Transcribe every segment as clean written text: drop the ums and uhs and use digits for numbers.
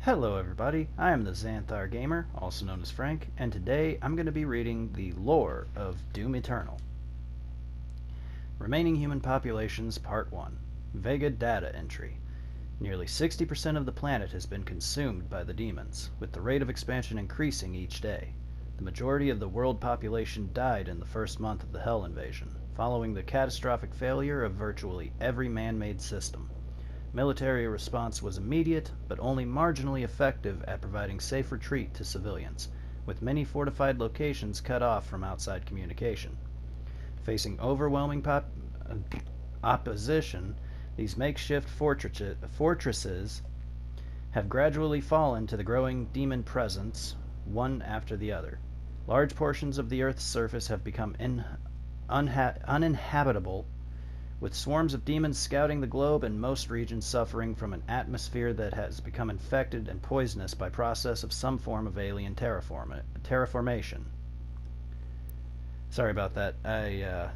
Hello everybody, I am the Xanthar Gamer, also known as Frank, and today I'm going to be reading the lore of Doom Eternal. Remaining Human Populations Part 1. Vega Data Entry. Nearly 60% of the planet has been consumed by the demons, with the rate of expansion increasing each day. The majority of the world population died in the first month of the Hell invasion, following the catastrophic failure of virtually every man-made system. Military response was immediate, but only marginally effective at providing safe retreat to civilians, with many fortified locations cut off from outside communication. Facing overwhelming opposition, these makeshift fortresses have gradually fallen to the growing demon presence, one after the other. Large portions of the Earth's surface have become uninhabitable, with swarms of demons scouting the globe and most regions suffering from an atmosphere that has become infected and poisonous by process of some form of alien terraformation. Sorry about that. I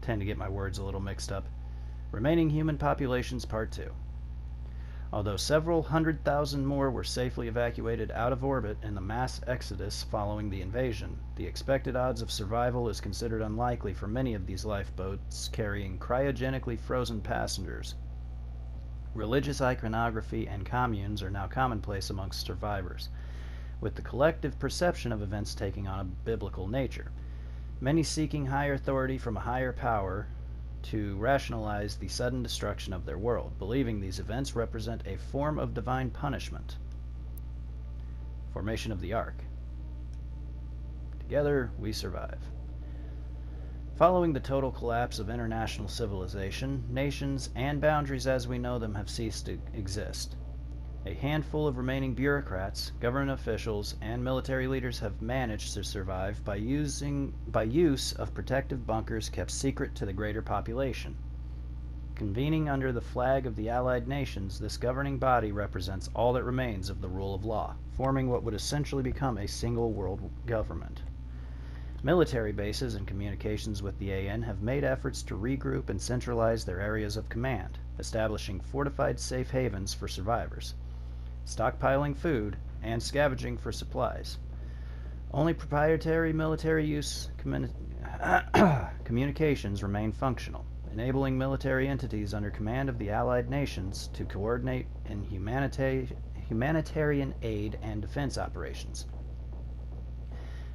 tend to get my words a little mixed up. Remaining Human Populations Part 2. Although several 100,000 more were safely evacuated out of orbit in the mass exodus following the invasion, the expected odds of survival is considered unlikely for many of these lifeboats carrying cryogenically frozen passengers. Religious iconography and communes are now commonplace amongst survivors, with the collective perception of events taking on a biblical nature. Many seeking higher authority from a higher power to rationalize the sudden destruction of their world, believing these events represent a form of divine punishment. Formation of the Ark. Together we survive. Following the total collapse of international civilization, nations and boundaries as we know them have ceased to exist. A handful of remaining bureaucrats, government officials, and military leaders have managed to survive by use of protective bunkers kept secret to the greater population. Convening under the flag of the Allied Nations, this governing body represents all that remains of the rule of law, forming what would essentially become a single world government. Military bases and communications with the AN have made efforts to regroup and centralize their areas of command, establishing fortified safe havens for survivors, stockpiling food, and scavenging for supplies. Only proprietary military use communications remain functional, enabling military entities under command of the Allied Nations to coordinate in humanitarian aid and defense operations.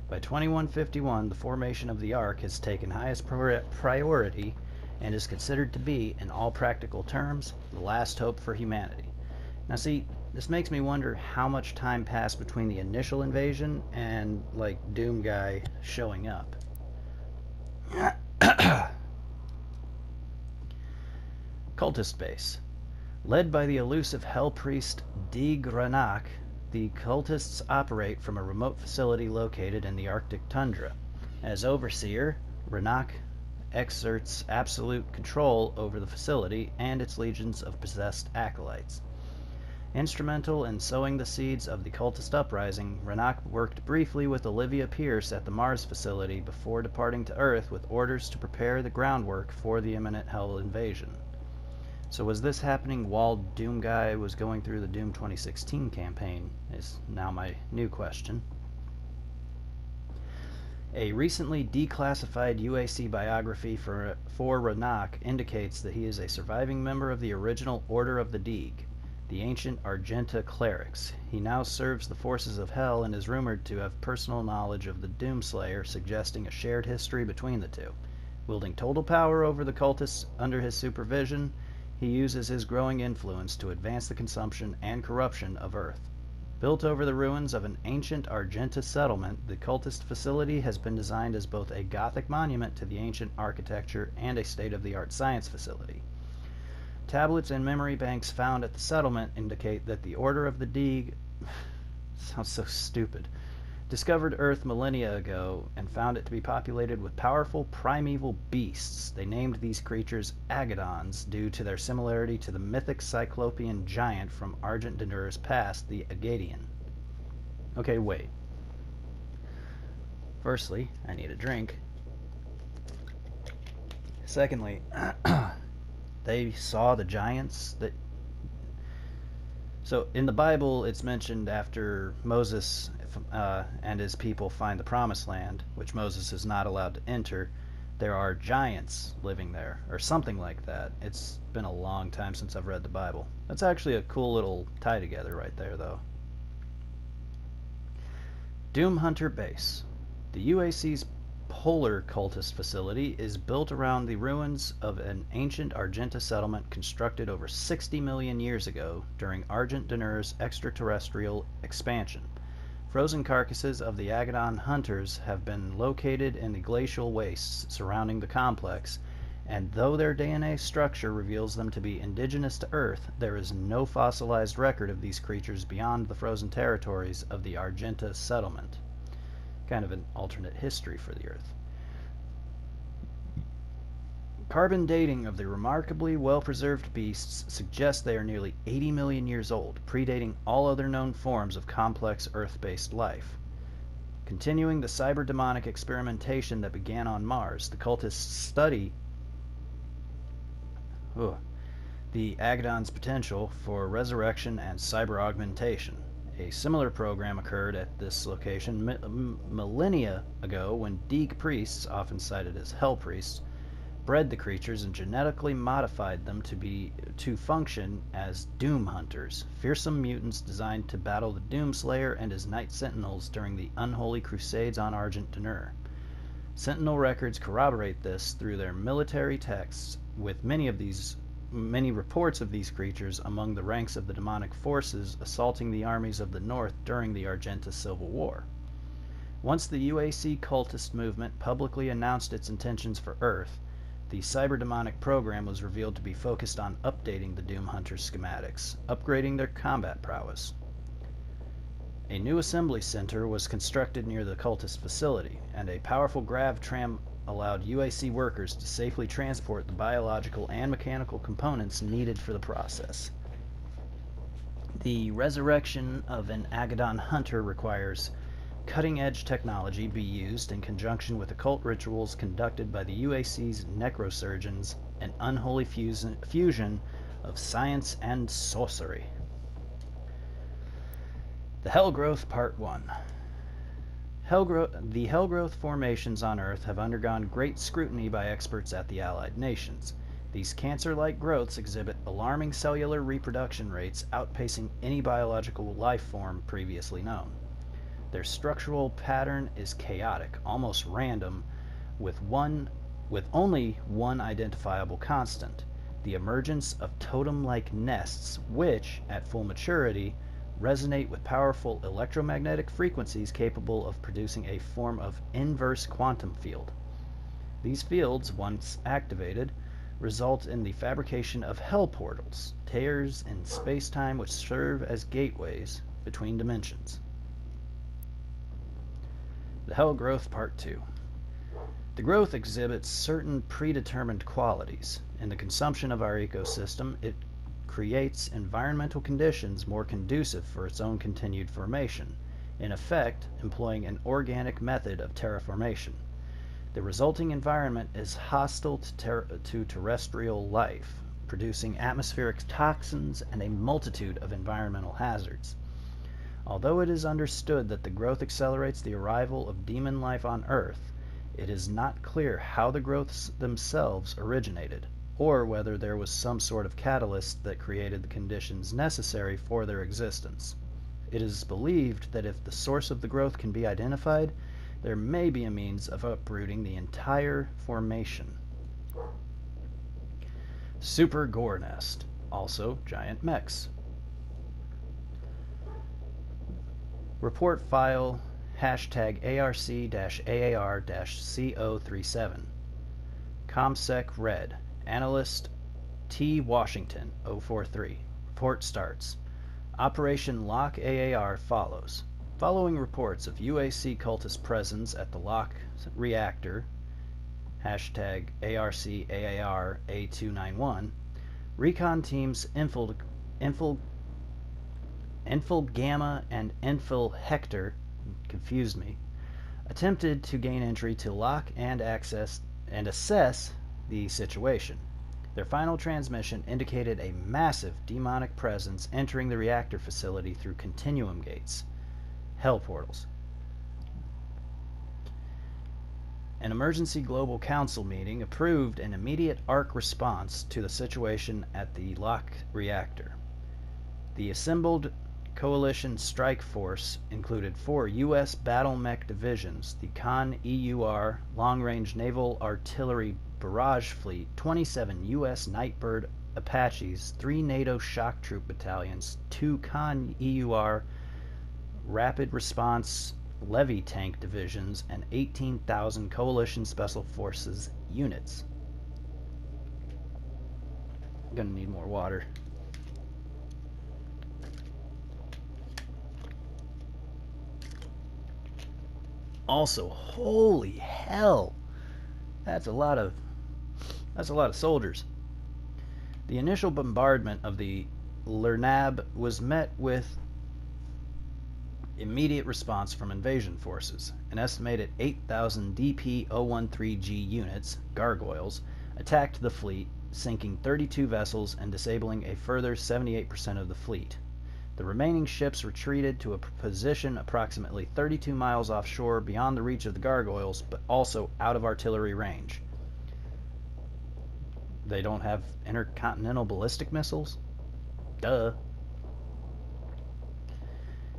By 2151, the formation of the Ark has taken highest priority and is considered to be, in all practical terms, the last hope for humanity. Now see, this makes me wonder how much time passed between the initial invasion and, like, Doom Guy showing up. Cultist base. Led by the elusive hell priest Deeg Ranak, the cultists operate from a remote facility located in the Arctic tundra. As overseer, Ranak exerts absolute control over the facility and its legions of possessed acolytes. Instrumental in sowing the seeds of the cultist uprising, Ranak worked briefly with Olivia Pierce at the Mars facility before departing to Earth with orders to prepare the groundwork for the imminent Hell invasion. So was this happening while Doom Guy was going through the Doom 2016 campaign, is now my new question. A recently declassified UAC biography for Ranak indicates that he is a surviving member of the original Order of the Deeg, the ancient Argenta clerics. He now serves the forces of Hell and is rumored to have personal knowledge of the Doomslayer, suggesting a shared history between the two. Wielding total power over the cultists under his supervision, he uses his growing influence to advance the consumption and corruption of Earth. Built over the ruins of an ancient Argenta settlement, the cultist facility has been designed as both a Gothic monument to the ancient architecture and a state-of-the-art science facility. Tablets and memory banks found at the settlement indicate that the Order of the Deeg sounds so stupid, discovered Earth millennia ago and found it to be populated with powerful primeval beasts. They named these creatures Agadons due to their similarity to the mythic cyclopean giant from Argent Danur's past, the Agadian. Okay, wait. Firstly, I need a drink. Secondly, they saw the giants that So in the Bible, it's mentioned after Moses and his people find the promised land, which Moses is not allowed to enter, there are giants living there, or something like that. It's been a long time since I've read the Bible. That's actually a cool little tie together right there, though. Doom Hunter Base. The UAC's Polar Cultist facility is built around the ruins of an ancient Argenta settlement constructed over 60 million years ago during Argent D'Nur's extraterrestrial expansion. Frozen carcasses of the Agadon hunters have been located in the glacial wastes surrounding the complex, and though their DNA structure reveals them to be indigenous to Earth, there is no fossilized record of these creatures beyond the frozen territories of the Argenta settlement. Kind of an alternate history for the Earth. Carbon dating of the remarkably well-preserved beasts suggests they are nearly 80 million years old, predating all other known forms of complex Earth-based life. Continuing the cyber-demonic experimentation that began on Mars, the cultists study the Agadon's potential for resurrection and cyber augmentation. A similar program occurred at this location millennia ago when Deeg priests, often cited as Hell priests, bred the creatures and genetically modified them to function as Doom Hunters, fearsome mutants designed to battle the Doomslayer and his Night Sentinels during the unholy crusades on Argent D'Nur. Sentinel records corroborate this through their military texts, with many reports of these creatures among the ranks of the demonic forces assaulting the armies of the North during the Argenta Civil War. Once the UAC cultist movement publicly announced its intentions for Earth, the cyber-demonic program was revealed to be focused on updating the Doom Hunters' schematics, upgrading their combat prowess. A new assembly center was constructed near the cultist facility, and a powerful grav tram allowed UAC workers to safely transport the biological and mechanical components needed for the process. The resurrection of an Agadon hunter requires cutting-edge technology be used in conjunction with occult rituals conducted by the UAC's necrosurgeons, an unholy fusion of science and sorcery. The Hellgrowth Part 1. The Hellgrowth formations on Earth have undergone great scrutiny by experts at the Allied nations. These cancer-like growths exhibit alarming cellular reproduction rates outpacing any biological life form previously known. Their structural pattern is chaotic, almost random, with only one identifiable constant: the emergence of totem-like nests which, at full maturity, resonate with powerful electromagnetic frequencies capable of producing a form of inverse quantum field. These fields, once activated, result in the fabrication of hell portals, tears in space-time which serve as gateways between dimensions. The Hellgrowth Part 2. The growth exhibits certain predetermined qualities. In the consumption of our ecosystem, it creates environmental conditions more conducive for its own continued formation, in effect employing an organic method of terraformation. The resulting environment is hostile to terrestrial life, producing atmospheric toxins and a multitude of environmental hazards. Although it is understood that the growth accelerates the arrival of demon life on Earth, it is not clear how the growths themselves originated, or whether there was some sort of catalyst that created the conditions necessary for their existence. It is believed that if the source of the growth can be identified, there may be a means of uprooting the entire formation. Super Gore Nest, also giant mechs. Report file hashtag ARC-AAR-CO37. ComSec Red. Analyst T. Washington 043. Report starts. Operation Lock AAR follows. Following reports of UAC cultist presence at the Lock reactor, hashtag ARC-AAR-A291, recon teams Infil Gamma and Infil Hector, confused me, attempted to gain entry to Lock and assess the situation. Their final transmission indicated a massive demonic presence entering the reactor facility through continuum gates, hell portals. An emergency global council meeting approved an immediate ARC response to the situation at the Locke reactor. The assembled coalition strike force included 4 U.S. battle mech divisions, the Con-EUR Long-Range Naval Artillery Barrage Fleet, 27 U.S. Nightbird Apaches, 3 NATO Shock Troop battalions, 2 Con-EUR Rapid Response Levy Tank divisions, and 18,000 Coalition Special Forces units. I'm gonna need more water. Also, holy hell, that's a lot of soldiers. The initial bombardment of the Lernab was met with immediate response from invasion forces. An estimated 8,000 DP-013G units, gargoyles, attacked the fleet, sinking 32 vessels and disabling a further 78% of the fleet. The remaining ships retreated to a position approximately 32 miles offshore beyond the reach of the gargoyles, but also out of artillery range. They don't have intercontinental ballistic missiles? Duh.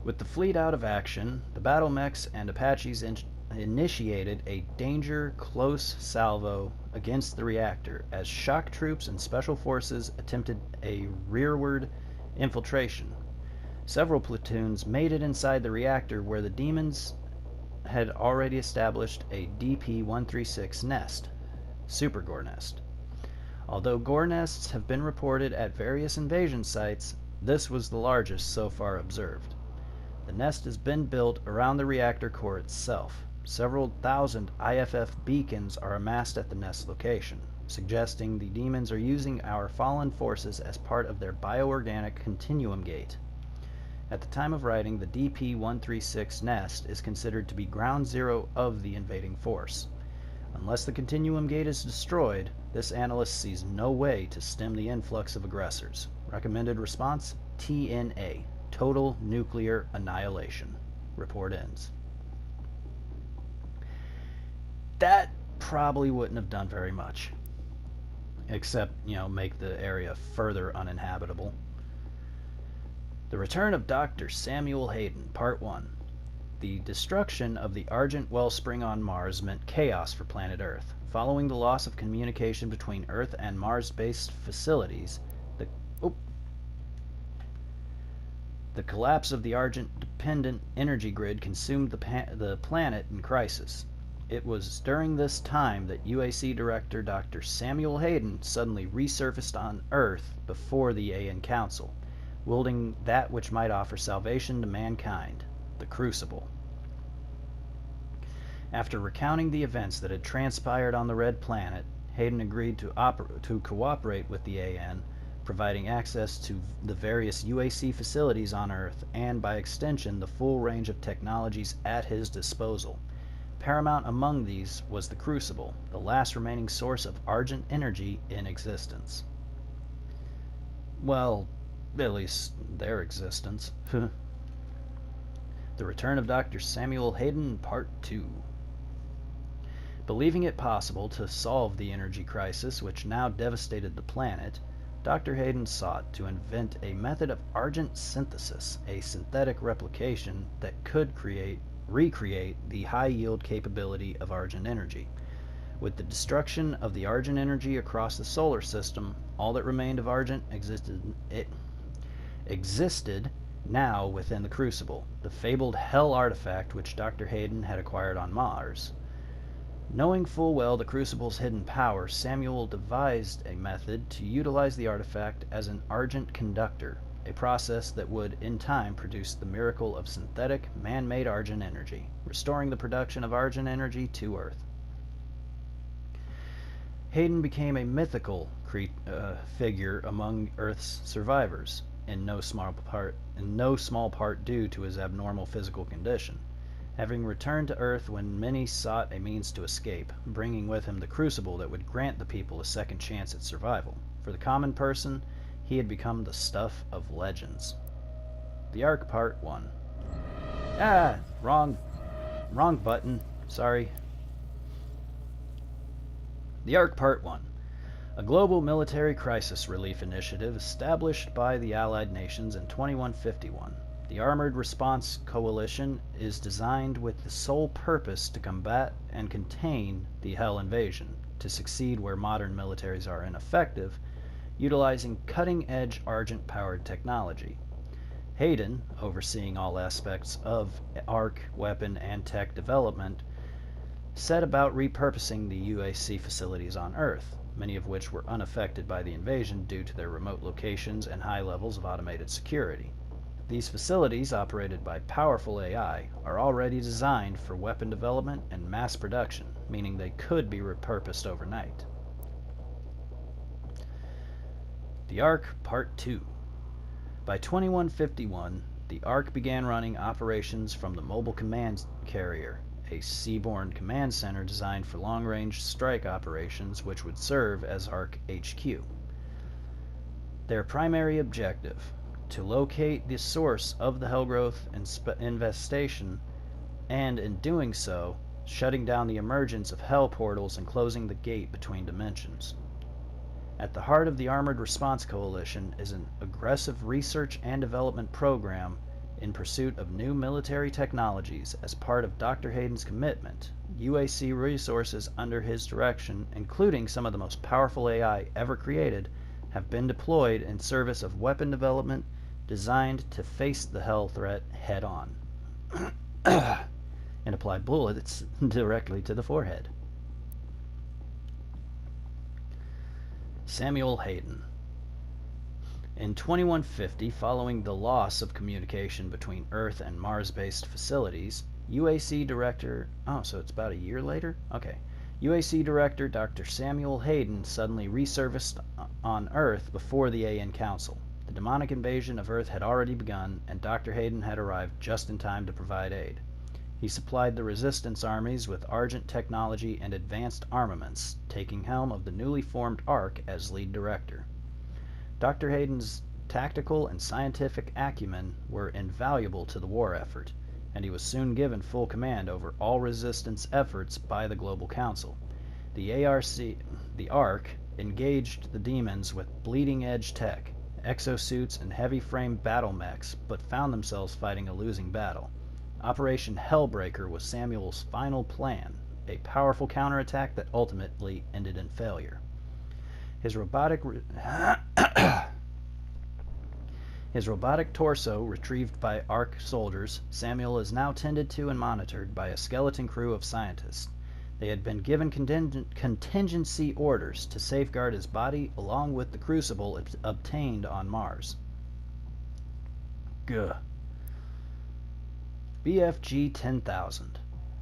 With the fleet out of action, the battle mechs and Apaches initiated a danger close salvo against the reactor as shock troops and special forces attempted a rearward infiltration. Several platoons made it inside the reactor where the demons had already established a DP-136 nest, Super Gore Nest. Although Gore Nests have been reported at various invasion sites, this was the largest so far observed. The nest has been built around the reactor core itself. Several thousand IFF beacons are amassed at the nest location, suggesting the demons are using our fallen forces as part of their bioorganic continuum gate. At the time of writing, the DP-136 nest is considered to be ground zero of the invading force. Unless the continuum gate is destroyed, this analyst sees no way to stem the influx of aggressors. Recommended response: TNA. Total nuclear annihilation. Report ends. That probably wouldn't have done very much. Except, make the area further uninhabitable. The Return of Dr. Samuel Hayden, Part 1. The destruction of the Argent Wellspring on Mars meant chaos for planet Earth. Following the loss of communication between Earth and Mars-based facilities, the collapse of the Argent-dependent energy grid consumed the planet in crisis. It was during this time that UAC Director Dr. Samuel Hayden suddenly resurfaced on Earth before the AN Council, wielding that which might offer salvation to mankind, the Crucible. After recounting the events that had transpired on the Red Planet, Hayden agreed to cooperate with the AN, providing access to the various UAC facilities on Earth and, by extension, the full range of technologies at his disposal. Paramount among these was the Crucible, the last remaining source of Argent energy in existence. Well, at least their existence. The Return of Dr. Samuel Hayden, Part 2. Believing it possible to solve the energy crisis which now devastated the planet, Dr. Hayden sought to invent a method of Argent synthesis, a synthetic replication that could recreate the high-yield capability of Argent energy. With the destruction of the Argent energy across the solar system, all that remained of Argent existed now within the Crucible, the fabled Hell artifact which Dr. Hayden had acquired on Mars. Knowing full well the Crucible's hidden power, Samuel devised a method to utilize the artifact as an Argent conductor, a process that would, in time, produce the miracle of synthetic, man-made Argent energy, restoring the production of Argent energy to Earth. Hayden became a mythical figure among Earth's survivors, in no small part due to his abnormal physical condition. Having returned to Earth when many sought a means to escape, bringing with him the crucible that would grant the people a second chance at survival. For the common person, he had become the stuff of legends. The Ark Part 1. Wrong button. Sorry. The Ark Part 1. A global military crisis relief initiative established by the Allied nations in 2151. The Armored Response Coalition is designed with the sole purpose to combat and contain the Hell invasion, to succeed where modern militaries are ineffective, utilizing cutting-edge Argent-powered technology. Hayden, overseeing all aspects of Ark weapon and tech development, set about repurposing the UAC facilities on Earth, many of which were unaffected by the invasion due to their remote locations and high levels of automated security. These facilities, operated by powerful AI, are already designed for weapon development and mass production, meaning they could be repurposed overnight. The Ark Part 2. By 2151, the Ark began running operations from the Mobile Command Carrier, a seaborne command center designed for long-range strike operations which would serve as Ark HQ. Their primary objective: to locate the source of the Hellgrowth infestation, and in doing so, shutting down the emergence of Hell portals and closing the gate between dimensions. At the heart of the Armored Response Coalition is an aggressive research and development program in pursuit of new military technologies. As part of Dr. Hayden's commitment, UAC resources under his direction, including some of the most powerful AI ever created, have been deployed in service of weapon development designed to face the Hell threat head-on and apply bullets directly to the forehead. Samuel Hayden. In 2150, following the loss of communication between Earth and Mars-based facilities, UAC Director... so it's about a year later? Okay. UAC Director Dr. Samuel Hayden suddenly resurfaced on Earth before the AN Council. The demonic invasion of Earth had already begun, and Dr. Hayden had arrived just in time to provide aid. He supplied the resistance armies with Argent technology and advanced armaments, taking helm of the newly formed Ark as lead director. Dr. Hayden's tactical and scientific acumen were invaluable to the war effort, and he was soon given full command over all resistance efforts by the Global Council. The Ark engaged the demons with bleeding-edge tech, exosuits, and heavy-frame battle mechs, but found themselves fighting a losing battle. Operation Hellbreaker was Samuel's final plan, a powerful counterattack that ultimately ended in failure. His robotic torso retrieved by Ark soldiers, Samuel is now tended to and monitored by a skeleton crew of scientists. They had been given contingency orders to safeguard his body along with the crucible obtained on Mars. BFG 10,000.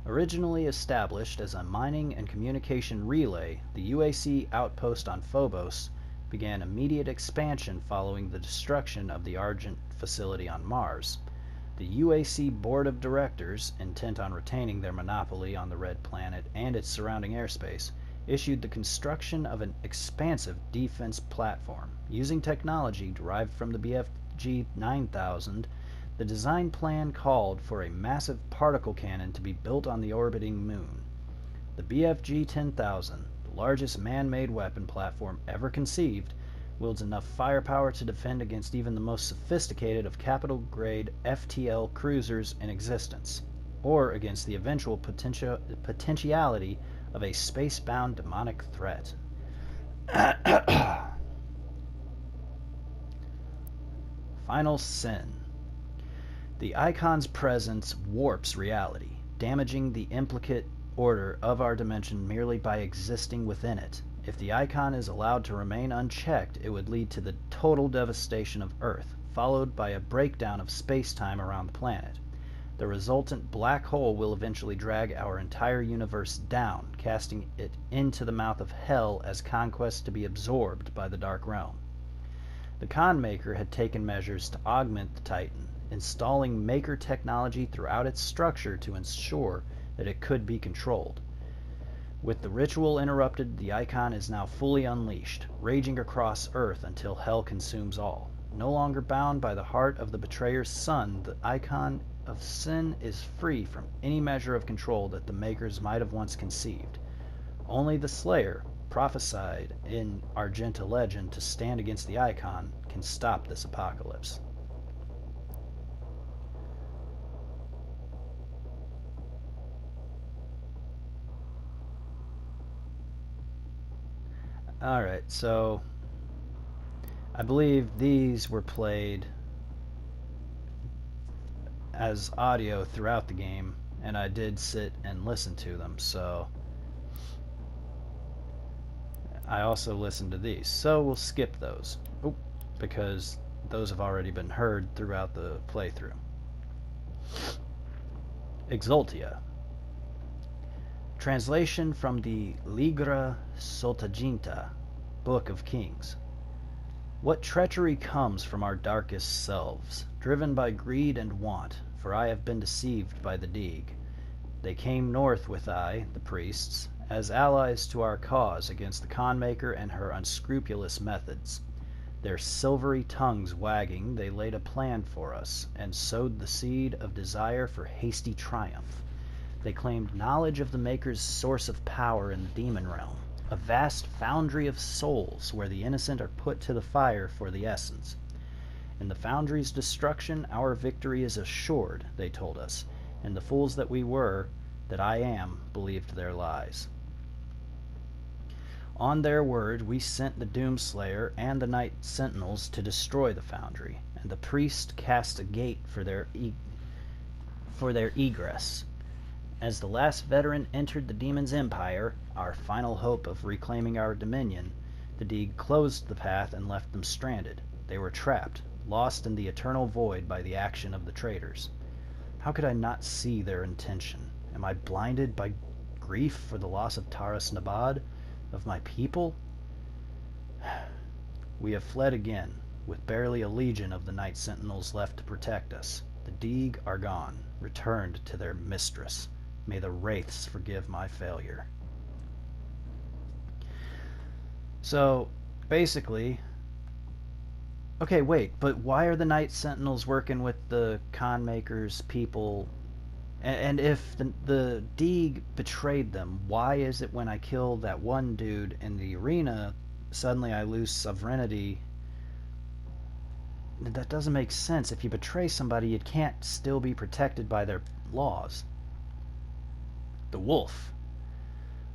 Originally established as a mining and communication relay, the UAC outpost on Phobos began immediate expansion following the destruction of the Argent facility on Mars. The UAC Board of Directors, intent on retaining their monopoly on the Red Planet and its surrounding airspace, issued the construction of an expansive defense platform. Using technology derived from the BFG 9000, the design plan called for a massive particle cannon to be built on the orbiting moon. The BFG 10,000, the largest man-made weapon platform ever conceived, wields enough firepower to defend against even the most sophisticated of capital-grade FTL cruisers in existence, or against the eventual potentiality of a space-bound demonic threat. Final Sin. The Icon's presence warps reality, damaging the implicate order of our dimension merely by existing within it. If the Icon is allowed to remain unchecked, it would lead to the total devastation of Earth, followed by a breakdown of space-time around the planet. The resultant black hole will eventually drag our entire universe down, casting it into the mouth of Hell as conquest to be absorbed by the Dark Realm. The Con Maker had taken measures to augment the Titan, installing Maker technology throughout its structure to ensure that it could be controlled. With the ritual interrupted, the Icon is now fully unleashed, raging across Earth until hell consumes all. No longer bound by the heart of the betrayer's son, the Icon of Sin is free from any measure of control that the Makers might have once conceived. Only the Slayer, prophesied in Argenta legend to stand against the Icon, can stop this apocalypse. Alright, so I believe these were played as audio throughout the game, and I did sit and listen to them, so I also listened to these. So we'll skip those, because those have already been heard throughout the playthrough. Exultia. Translation from the Ligra Sotaginta, Book of Kings. What treachery comes from our darkest selves, driven by greed and want, for I have been deceived by the Deeg. They came north with I, the priests, as allies to our cause against the Conmaker and her unscrupulous methods. Their silvery tongues wagging, they laid a plan for us, and sowed the seed of desire for hasty triumph. They claimed knowledge of the Maker's source of power in the demon realm, a vast foundry of souls where the innocent are put to the fire for the essence. In the foundry's destruction, our victory is assured, they told us, and the fools that we were, that I am, believed their lies. On their word, we sent the Doomslayer and the Night Sentinels to destroy the foundry, and the priest cast a gate for their egress. As the last veteran entered the demon's empire, our final hope of reclaiming our dominion, the Deeg closed the path and left them stranded. They were trapped, lost in the eternal void by the action of the traitors. How could I not see their intention? Am I blinded by grief for the loss of Taras Nabad, of my people? We have fled again, with barely a legion of the Night Sentinels left to protect us. The Deeg are gone, returned to their mistress. May the Wraiths forgive my failure. So, basically... Okay, wait, but why are the Night Sentinels working with the Conmaker's people? And if the Deeg betrayed them, why is it when I kill that one dude in the arena, suddenly I lose sovereignty? That doesn't make sense. If you betray somebody, you can't still be protected by their laws. The Wolf.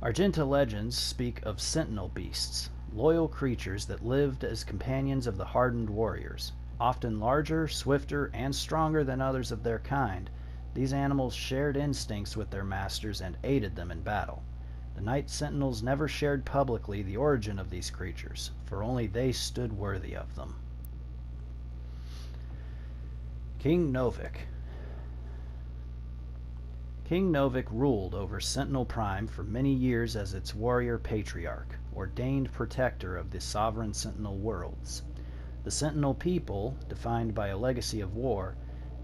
Argenta legends speak of sentinel beasts, loyal creatures that lived as companions of the hardened warriors. Often larger, swifter, and stronger than others of their kind, these animals shared instincts with their masters and aided them in battle. The Night Sentinels never shared publicly the origin of these creatures, for only they stood worthy of them. King Novik. King Novik ruled over Sentinel Prime for many years as its warrior patriarch, ordained protector of the sovereign Sentinel worlds. The Sentinel people, defined by a legacy of war,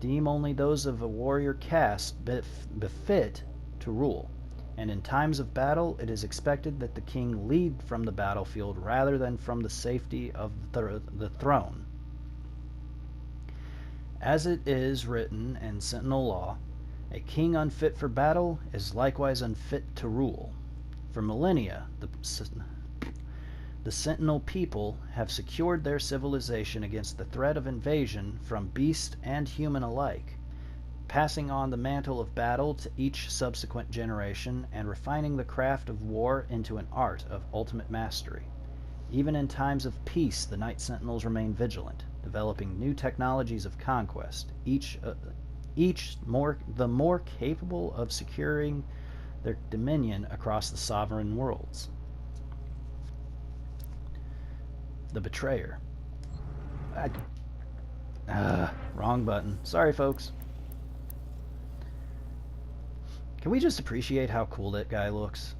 deem only those of a warrior caste befit to rule, and in times of battle it is expected that the king lead from the battlefield rather than from the safety of the throne. As it is written in Sentinel law, a king unfit for battle is likewise unfit to rule. For millennia, the Sentinel people have secured their civilization against the threat of invasion from beast and human alike, passing on the mantle of battle to each subsequent generation and refining the craft of war into an art of ultimate mastery. Even in times of peace, the Night Sentinels remain vigilant, developing new technologies of conquest, each the more capable of securing their dominion across the sovereign worlds. The Betrayer. Wrong button. Sorry, folks. Can we just appreciate how cool that guy looks?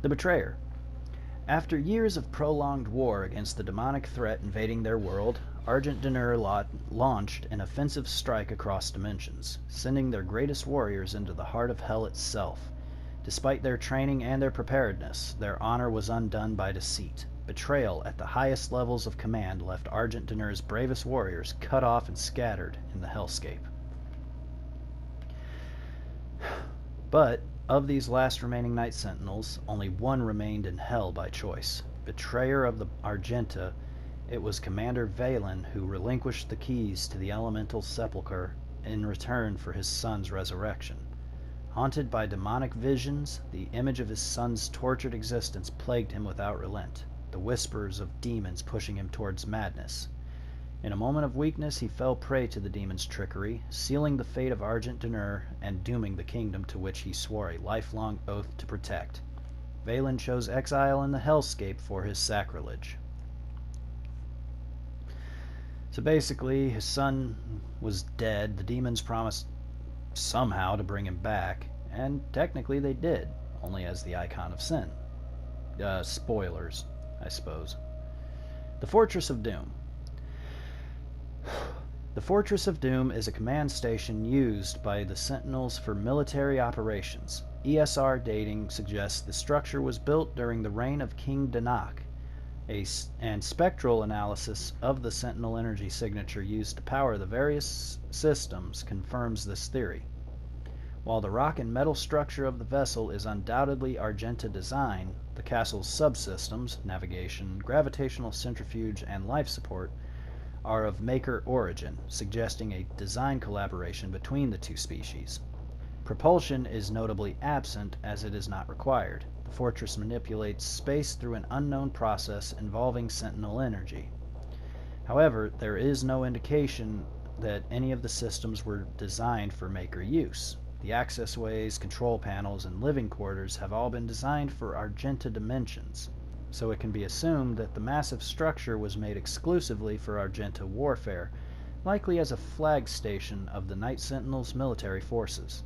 The Betrayer. After years of prolonged war against the demonic threat invading their world, Argent D'Nur launched an offensive strike across dimensions, sending their greatest warriors into the heart of hell itself. Despite their training and their preparedness, their honor was undone by deceit. Betrayal at the highest levels of command left Argent D'Nur's bravest warriors cut off and scattered in the hellscape. But of these last remaining Night Sentinels, only one remained in hell by choice. Betrayer of the Argenta, it was Commander Valen who relinquished the keys to the elemental sepulchre in return for his son's resurrection. Haunted by demonic visions, the image of his son's tortured existence plagued him without relent, the whispers of demons pushing him towards madness. In a moment of weakness, he fell prey to the demon's trickery, sealing the fate of Argent D'Nur and dooming the kingdom to which he swore a lifelong oath to protect. Valen chose exile in the hellscape for his sacrilege. So basically, his son was dead. The demons promised somehow to bring him back, and technically they did, only as the icon of sin. Spoilers, I suppose. The Fortress of Doom. The Fortress of Doom is a command station used by the Sentinels for military operations. ESR dating suggests the structure was built during the reign of King Danak, and spectral analysis of the Sentinel energy signature used to power the various systems confirms this theory. While the rock and metal structure of the vessel is undoubtedly Argenta design, the castle's subsystems, navigation, gravitational centrifuge, and life support, are of Maker origin, suggesting a design collaboration between the two species. Propulsion is notably absent as it is not required. The fortress manipulates space through an unknown process involving Sentinel energy. However, there is no indication that any of the systems were designed for Maker use. The accessways, control panels, and living quarters have all been designed for Argenta dimensions, so it can be assumed that the massive structure was made exclusively for Argenta warfare, likely as a flag station of the Night Sentinels' military forces.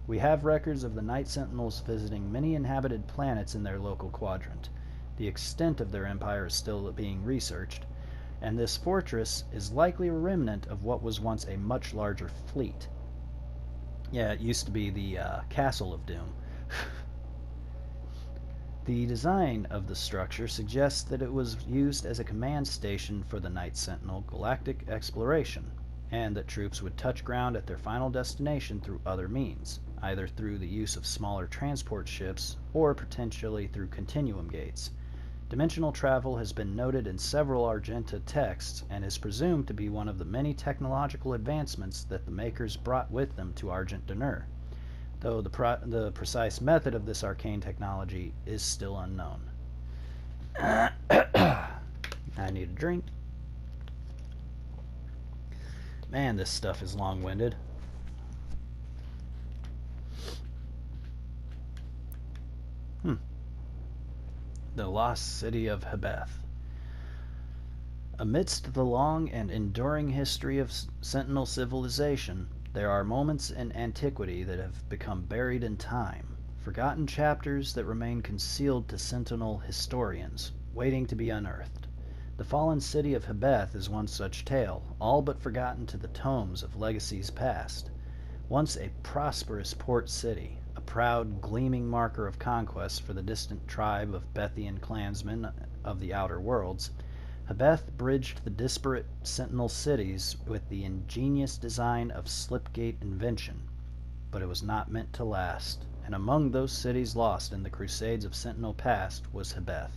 We have records of the Night Sentinels visiting many inhabited planets in their local quadrant. The extent of their empire is still being researched, and this fortress is likely a remnant of what was once a much larger fleet. Yeah, it used to be the Castle of Doom. The design of the structure suggests that it was used as a command station for the Night Sentinel galactic exploration, and that troops would touch ground at their final destination through other means, either through the use of smaller transport ships or potentially through continuum gates. Dimensional travel has been noted in several Argenta texts and is presumed to be one of the many technological advancements that the Makers brought with them to Argent D'Nur, though the precise method of this arcane technology is still unknown. I need a drink. Man, this stuff is long-winded. The Lost City of Hebeth. Amidst the long and enduring history of Sentinel civilization, there are moments in antiquity that have become buried in time, forgotten chapters that remain concealed to Sentinel historians, waiting to be unearthed. The fallen city of Hebeth is one such tale, all but forgotten to the tomes of legacies past. Once a prosperous port city, a proud, gleaming marker of conquest for the distant tribe of Bethian clansmen of the Outer Worlds, Hebeth bridged the disparate Sentinel cities with the ingenious design of Slipgate invention. But it was not meant to last, and among those cities lost in the Crusades of Sentinel past was Hebeth,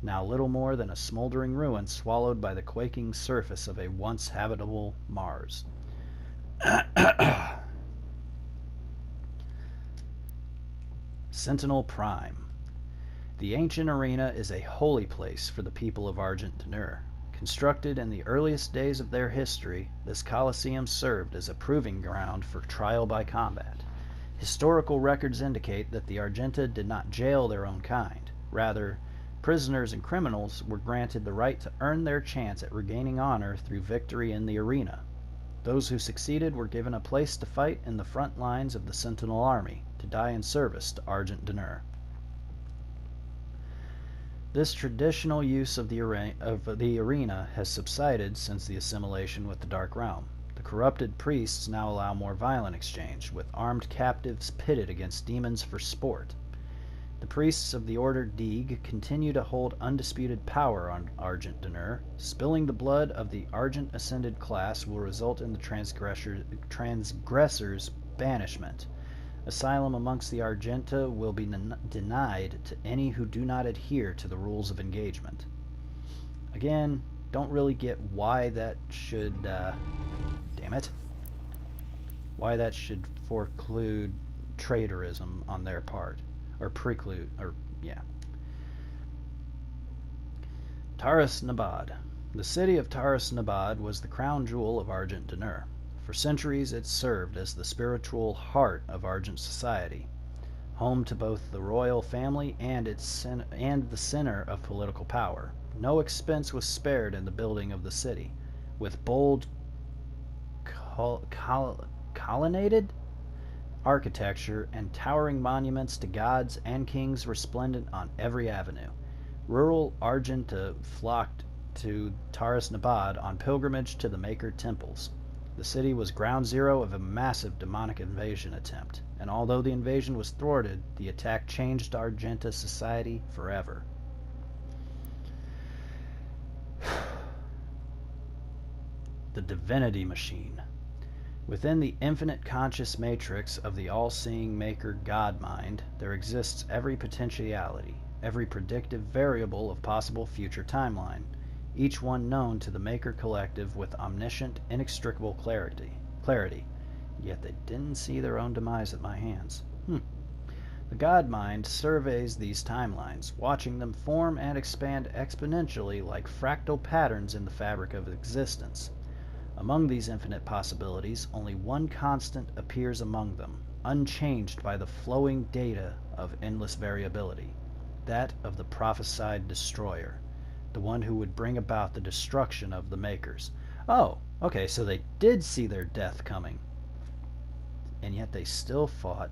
now little more than a smoldering ruin swallowed by the quaking surface of a once habitable Mars. Sentinel Prime. The ancient arena is a holy place for the people of Argent D'Nur. Constructed in the earliest days of their history, this Colosseum served as a proving ground for trial by combat. Historical records indicate that the Argenta did not jail their own kind. Rather, prisoners and criminals were granted the right to earn their chance at regaining honor through victory in the arena. Those who succeeded were given a place to fight in the front lines of the Sentinel army, to die in service to Argent D'Nur. This traditional use of the arena has subsided since the assimilation with the Dark Realm. The corrupted priests now allow more violent exchange, with armed captives pitted against demons for sport. The priests of the Order Deeg continue to hold undisputed power on Argent D'Nur. Spilling the blood of the Argent Ascended class will result in the transgressor's banishment. Asylum amongst the Argenta will be denied to any who do not adhere to the rules of engagement. Again, don't really get why that should, damn it, why that should foreclude traitorism on their part, or preclude, or, yeah. Taras Nabad. The city of Taras Nabad was the crown jewel of Argent D'Nur. For centuries it served as the spiritual heart of Argent society, home to both the royal family and the center of political power. No expense was spared in the building of the city, with bold colonnaded architecture and towering monuments to gods and kings resplendent on every avenue. Rural Argenta flocked to Taras Nabad on pilgrimage to the Maker temples. The city was ground zero of a massive demonic invasion attempt, and although the invasion was thwarted, the attack changed Argenta society forever. The Divinity Machine. Within the infinite conscious matrix of the all-seeing Maker God Mind, there exists every potentiality, every predictive variable of possible future timeline, each one known to the Maker Collective with omniscient, inextricable clarity. Yet they didn't see their own demise at my hands. The God Mind surveys these timelines, watching them form and expand exponentially like fractal patterns in the fabric of existence. Among these infinite possibilities, only one constant appears among them, unchanged by the flowing data of endless variability, that of the prophesied destroyer, the one who would bring about the destruction of the Makers. Oh, okay, so they did see their death coming, and yet they still fought.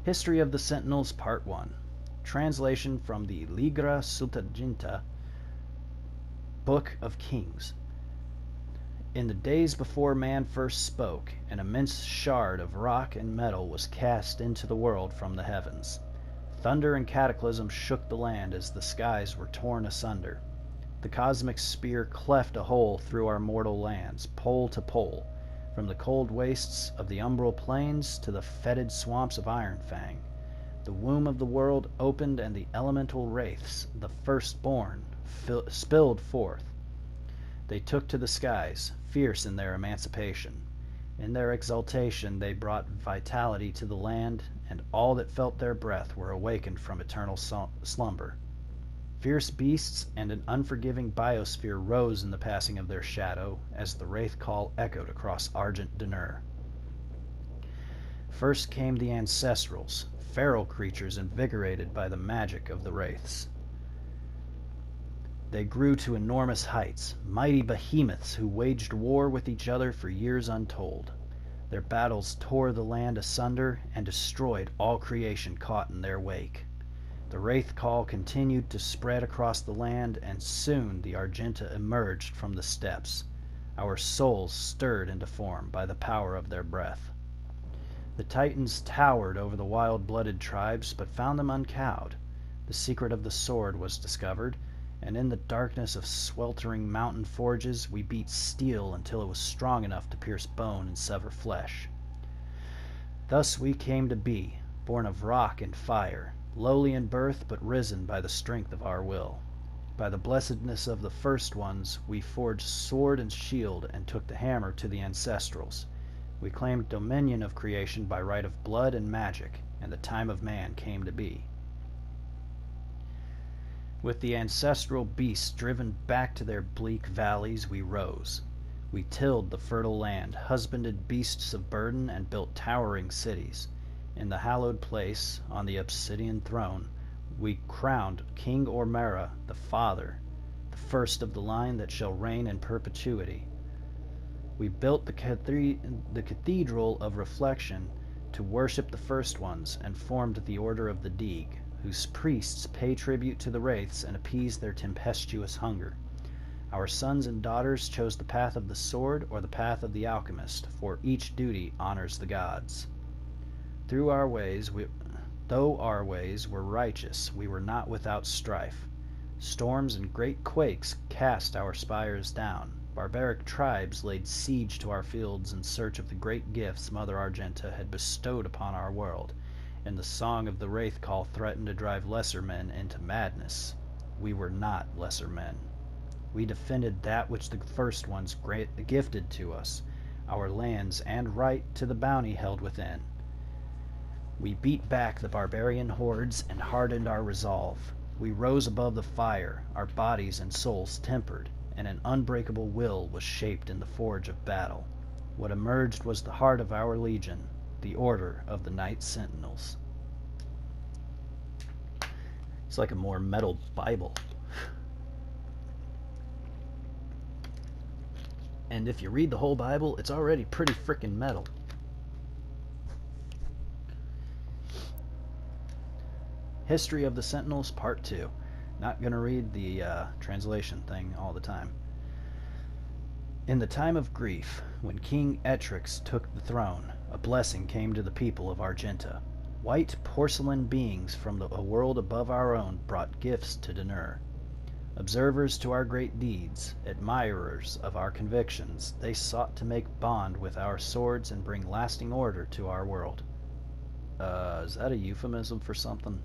History of the Sentinels, Part 1. Translation from the Ligra Sultaginta, Book of Kings. In the days before man first spoke, an immense shard of rock and metal was cast into the world from the heavens. Thunder and cataclysm shook the land as the skies were torn asunder. The cosmic spear cleft a hole through our mortal lands, pole to pole, from the cold wastes of the umbral plains to the fetid swamps of Ironfang. The womb of the world opened, and the elemental wraiths, the firstborn, spilled forth. They took to the skies, fierce in their emancipation. In their exaltation they brought vitality to the land, and all that felt their breath were awakened from eternal slumber. Fierce beasts and an unforgiving biosphere rose in the passing of their shadow, as the wraith call echoed across Argent D'Nur. First came the Ancestrals, feral creatures invigorated by the magic of the wraiths. They grew to enormous heights, mighty behemoths who waged war with each other for years untold. Their battles tore the land asunder and destroyed all creation caught in their wake. The wraith call continued to spread across the land, and soon the Argenta emerged from the steppes, our souls stirred into form by the power of their breath. The Titans towered over the wild-blooded tribes, but found them uncowed. The secret of the sword was discovered, and in the darkness of sweltering mountain forges we beat steel until it was strong enough to pierce bone and sever flesh. Thus we came to be, born of rock and fire, lowly in birth but risen by the strength of our will. By the blessedness of the first ones we forged sword and shield and took the hammer to the Ancestrals. We claimed dominion of creation by right of blood and magic, and the time of man came to be. With the ancestral beasts driven back to their bleak valleys, we rose. We tilled the fertile land, husbanded beasts of burden, and built towering cities. In the hallowed place, on the obsidian throne, we crowned King Ormera, the Father, the first of the line that shall reign in perpetuity. We built the Cathedral of Reflection to worship the first ones, and formed the Order of the Deeg, whose priests pay tribute to the wraiths and appease their tempestuous hunger. Our sons and daughters chose the path of the sword or the path of the alchemist, for each duty honors the gods. Though our ways were righteous, we were not without strife. Storms and great quakes cast our spires down. Barbaric tribes laid siege to our fields in search of the great gifts Mother Argenta had bestowed upon our world, and the song of the wraith call threatened to drive lesser men into madness. We were not lesser men. We defended that which the first ones gifted to us, our lands and right to the bounty held within. We beat back the barbarian hordes and hardened our resolve. We rose above the fire, our bodies and souls tempered, and an unbreakable will was shaped in the forge of battle. What emerged was the heart of our legion, the Order of the Knight Sentinels. It's like a more metal Bible. And if you read the whole Bible, it's already pretty frickin' metal. History of the Sentinels, Part 2. Not going to read the translation thing all the time. In the time of grief, when King Etrix took the throne, a blessing came to the people of Argenta. White porcelain beings from a world above our own brought gifts to Danur. Observers to our great deeds, admirers of our convictions, they sought to make bond with our swords and bring lasting order to our world. Is that a euphemism for something?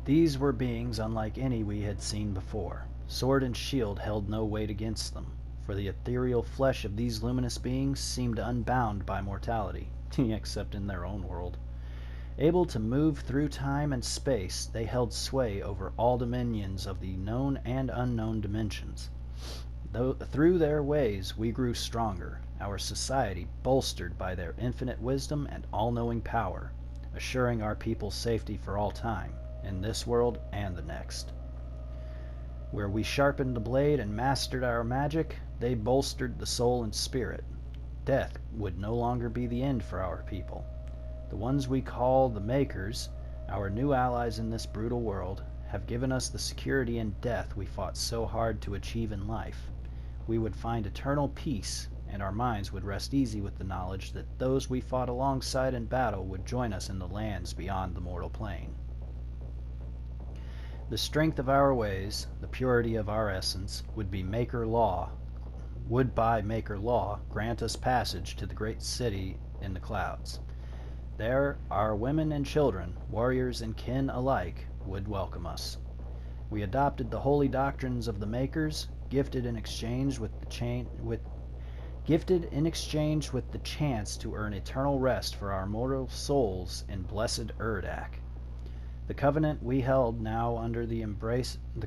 These were beings unlike any we had seen before. Sword and shield held no weight against them, for the ethereal flesh of these luminous beings seemed unbound by mortality, except in their own world. Able to move through time and space, they held sway over all dominions of the known and unknown dimensions. Through their ways we grew stronger, our society bolstered by their infinite wisdom and all-knowing power, assuring our people safety for all time, in this world and the next. Where we sharpened the blade and mastered our magic, they bolstered the soul and spirit. Death would no longer be the end for our people. The ones we call the Makers, our new allies in this brutal world, have given us the security in death we fought so hard to achieve in life. We would find eternal peace, and our minds would rest easy with the knowledge that those we fought alongside in battle would join us in the lands beyond the mortal plane. The strength of our ways, the purity of our essence, would by Maker Law grant us passage to the great city in the clouds. There our women and children, warriors and kin alike, would welcome us. We adopted the holy doctrines of the Makers, gifted in exchange with the chance to earn eternal rest for our mortal souls in blessed Urdak. The covenant we held now under the embrace of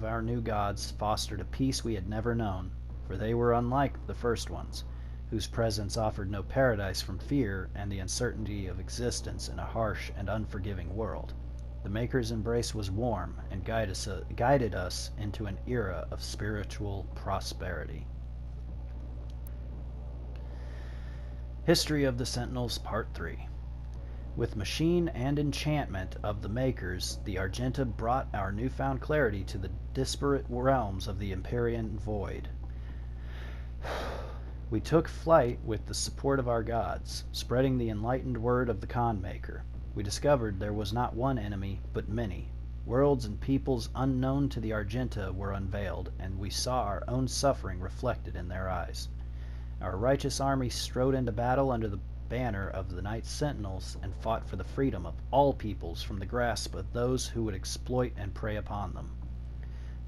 our new gods fostered a peace we had never known, for they were unlike the first ones, whose presence offered no paradise from fear and the uncertainty of existence in a harsh and unforgiving world. The Maker's embrace was warm and guided us into an era of spiritual prosperity. History of the Sentinels, Part 3. With machine and enchantment of the Makers, the Argenta brought our newfound clarity to the disparate realms of the Empyrean Void. We took flight with the support of our gods, spreading the enlightened word of the Khan Maker. We discovered there was not one enemy, but many. Worlds and peoples unknown to the Argenta were unveiled, and we saw our own suffering reflected in their eyes. Our righteous army strode into battle under the banner of the Knight Sentinels and fought for the freedom of all peoples from the grasp of those who would exploit and prey upon them.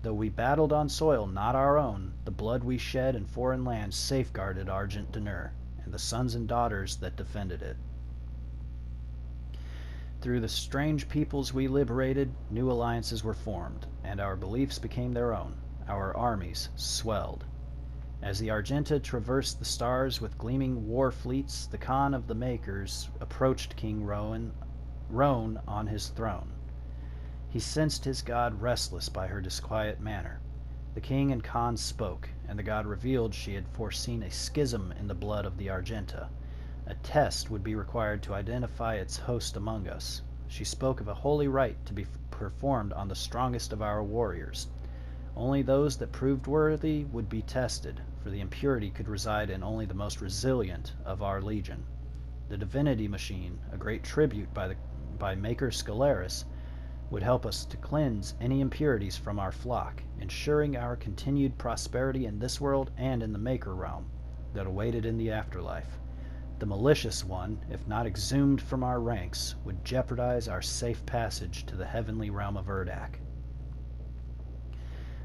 Though we battled on soil not our own, the blood we shed in foreign lands safeguarded Argent Danur and the sons and daughters that defended it. Through the strange peoples we liberated, new alliances were formed, and our beliefs became their own. Our armies swelled. As the Argenta traversed the stars with gleaming war fleets, the Khan of the Makers approached King Roan on his throne. He sensed his god restless by her disquiet manner. The king and Khan spoke, and the god revealed she had foreseen a schism in the blood of the Argenta, A test would be required to identify its host among us. She spoke of a holy rite to be performed on the strongest of our warriors. Only those that proved worthy would be tested, for the impurity could reside in only the most resilient of our legion. The divinity machine, a great tribute by Maker Scalaris, would help us to cleanse any impurities from our flock, ensuring our continued prosperity in this world and in the Maker realm that awaited in the afterlife. The malicious one, if not exhumed from our ranks, would jeopardize our safe passage to the heavenly realm of Urdak.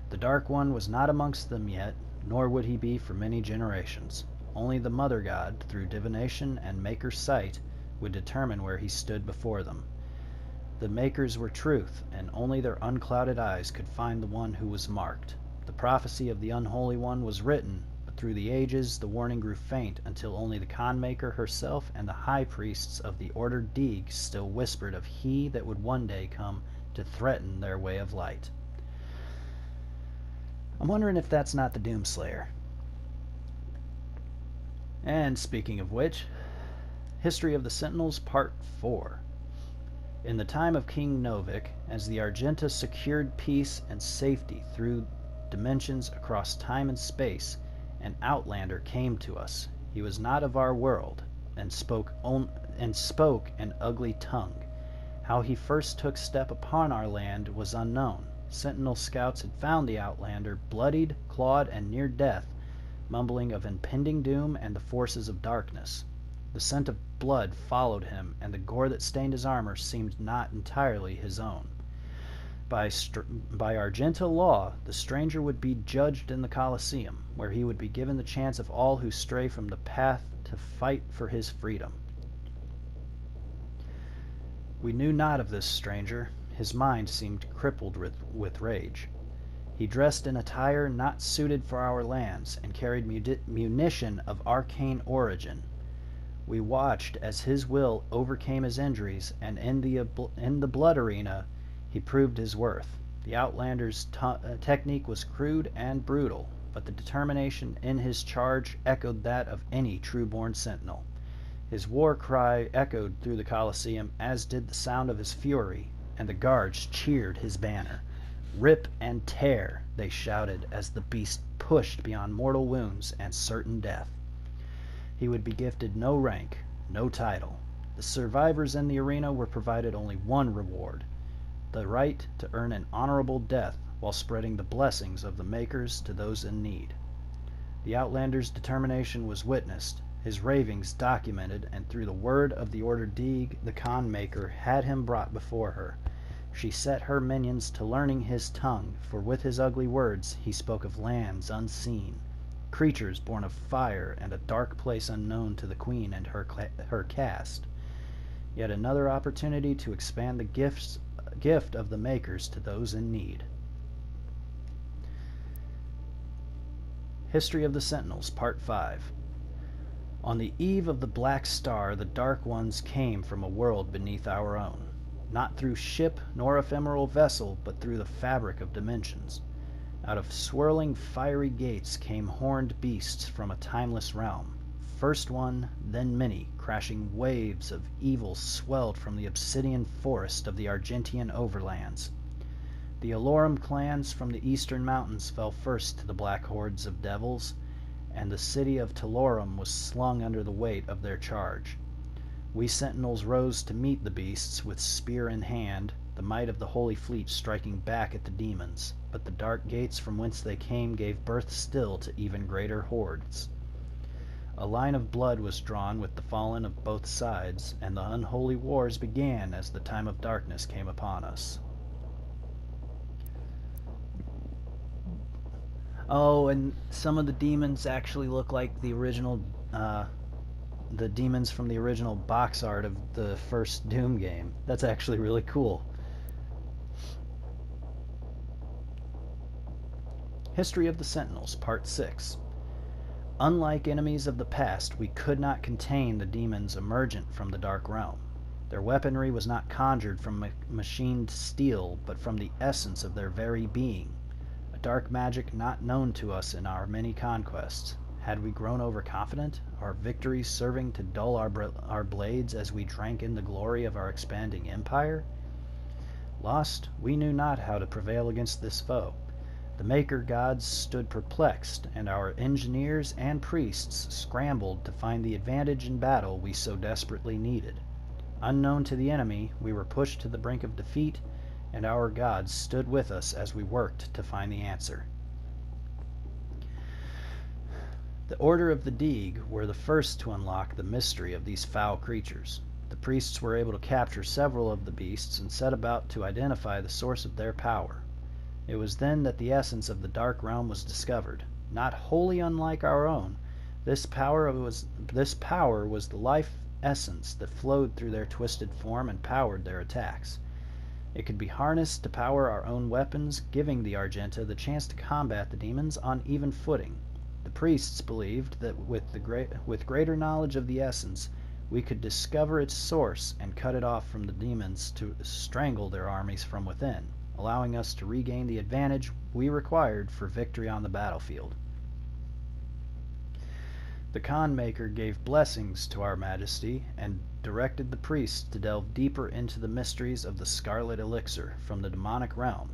The Dark One was not amongst them yet, nor would he be for many generations. Only the Mother God, through divination and Maker's sight, would determine where he stood before them. The Makers were truth, and only their unclouded eyes could find the one who was marked. The prophecy of the Unholy One was written, but through the ages the warning grew faint until only the Khan Maker herself and the high priests of the Order Deeg still whispered of he that would one day come to threaten their way of light. I'm wondering if that's not the Doomslayer. And speaking of which, History of the Sentinels Part 4. In the time of King Novik, as the Argenta secured peace and safety through dimensions across time and space, an outlander came to us. He was not of our world, and spoke an ugly tongue. How he first took step upon our land was unknown. Sentinel scouts had found the outlander, bloodied, clawed, and near death, mumbling of impending doom and the forces of darkness. The scent of blood followed him, and the gore that stained his armor seemed not entirely his own. By Argenta law, the stranger would be judged in the Colosseum, where he would be given the chance of all who stray from the path to fight for his freedom. We knew not of this stranger. His mind seemed crippled with rage. He dressed in attire not suited for our lands, and carried munition of arcane origin. We watched as his will overcame his injuries, and in the blood arena he proved his worth. The Outlander's technique was crude and brutal, but the determination in his charge echoed that of any true-born sentinel. His war cry echoed through the Colosseum, as did the sound of his fury, and the guards cheered his banner. "Rip and tear," they shouted as the beast pushed beyond mortal wounds and certain death. He would be gifted no rank, no title. The survivors in the arena were provided only one reward: the right to earn an honorable death while spreading the blessings of the Makers to those in need. The Outlander's determination was witnessed, his ravings documented, and through the word of the Order Deeg, the Khan Maker had him brought before her. She set her minions to learning his tongue, for with his ugly words he spoke of lands unseen, creatures born of fire, and a dark place unknown to the Queen and her caste. Yet another opportunity to expand the gift of the Makers to those in need. History of the Sentinels, Part 5. On the eve of the Black Star, the Dark Ones came from a world beneath our own. Not through ship nor ephemeral vessel, but through the fabric of dimensions. Out of swirling fiery gates came horned beasts from a timeless realm. First one, then many, crashing waves of evil swelled from the obsidian forest of the Argentian overlands. The Alorum clans from the eastern mountains fell first to the black hordes of devils, and the city of Talorum was slung under the weight of their charge. We sentinels rose to meet the beasts with spear in hand, the might of the Holy Fleet striking back at the demons, but the dark gates from whence they came gave birth still to even greater hordes. A line of blood was drawn with the fallen of both sides, and the unholy wars began as the time of darkness came upon us. Oh, and some of the demons actually look like the original, the demons from the original box art of the first Doom game. That's actually really cool. History of the Sentinels, Part 6. Unlike enemies of the past, we could not contain the demons emergent from the Dark Realm. Their weaponry was not conjured from machined steel, but from the essence of their very being. A dark magic not known to us in our many conquests. Had we grown overconfident, our victories serving to dull our blades as we drank in the glory of our expanding empire? Lost, we knew not how to prevail against this foe. The Maker gods stood perplexed, and our engineers and priests scrambled to find the advantage in battle we so desperately needed. Unknown to the enemy, we were pushed to the brink of defeat, and our gods stood with us as we worked to find the answer. The Order of the Deeg were the first to unlock the mystery of these foul creatures. The priests were able to capture several of the beasts and set about to identify the source of their power. It was then that the essence of the Dark Realm was discovered. Not wholly unlike our own, this power was the life essence that flowed through their twisted form and powered their attacks. It could be harnessed to power our own weapons, giving the Argenta the chance to combat the demons on even footing. The priests believed that with greater knowledge of the essence, we could discover its source and cut it off from the demons to strangle their armies from within, allowing us to regain the advantage we required for victory on the battlefield. The Khan Maker gave blessings to our Majesty and directed the priests to delve deeper into the mysteries of the Scarlet Elixir from the demonic realm,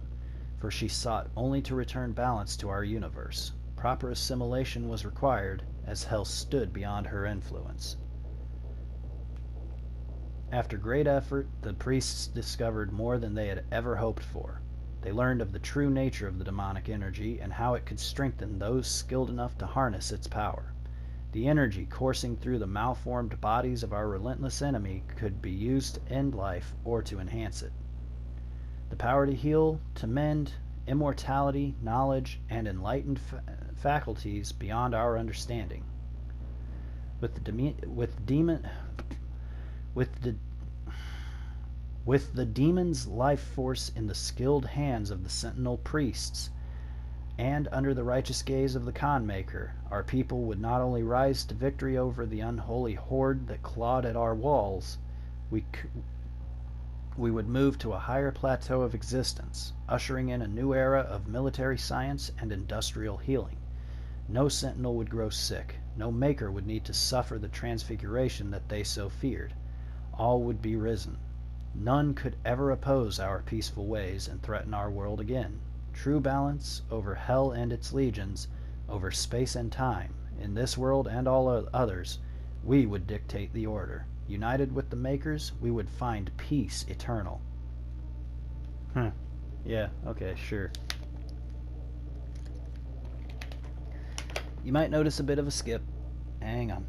for she sought only to return balance to our universe. Proper assimilation was required, as hell stood beyond her influence. After great effort, the priests discovered more than they had ever hoped for. They learned of the true nature of the demonic energy and how it could strengthen those skilled enough to harness its power. The energy coursing through the malformed bodies of our relentless enemy could be used to end life or to enhance it. The power to heal, to mend, immortality, knowledge, and enlightened faculties beyond our understanding. With the demon's life force in the skilled hands of the sentinel priests, and under the righteous gaze of the Khan Maker, our people would not only rise to victory over the unholy horde that clawed at our walls, we would move to a higher plateau of existence, ushering in a new era of military science and industrial healing. No sentinel would grow sick. No Maker would need to suffer the transfiguration that they so feared. All would be risen. None could ever oppose our peaceful ways and threaten our world again. True balance over hell and its legions, over space and time, in this world and all others, we would dictate the order. United with the Makers, we would find peace eternal. Yeah, okay, sure. You might notice a bit of a skip. Hang on.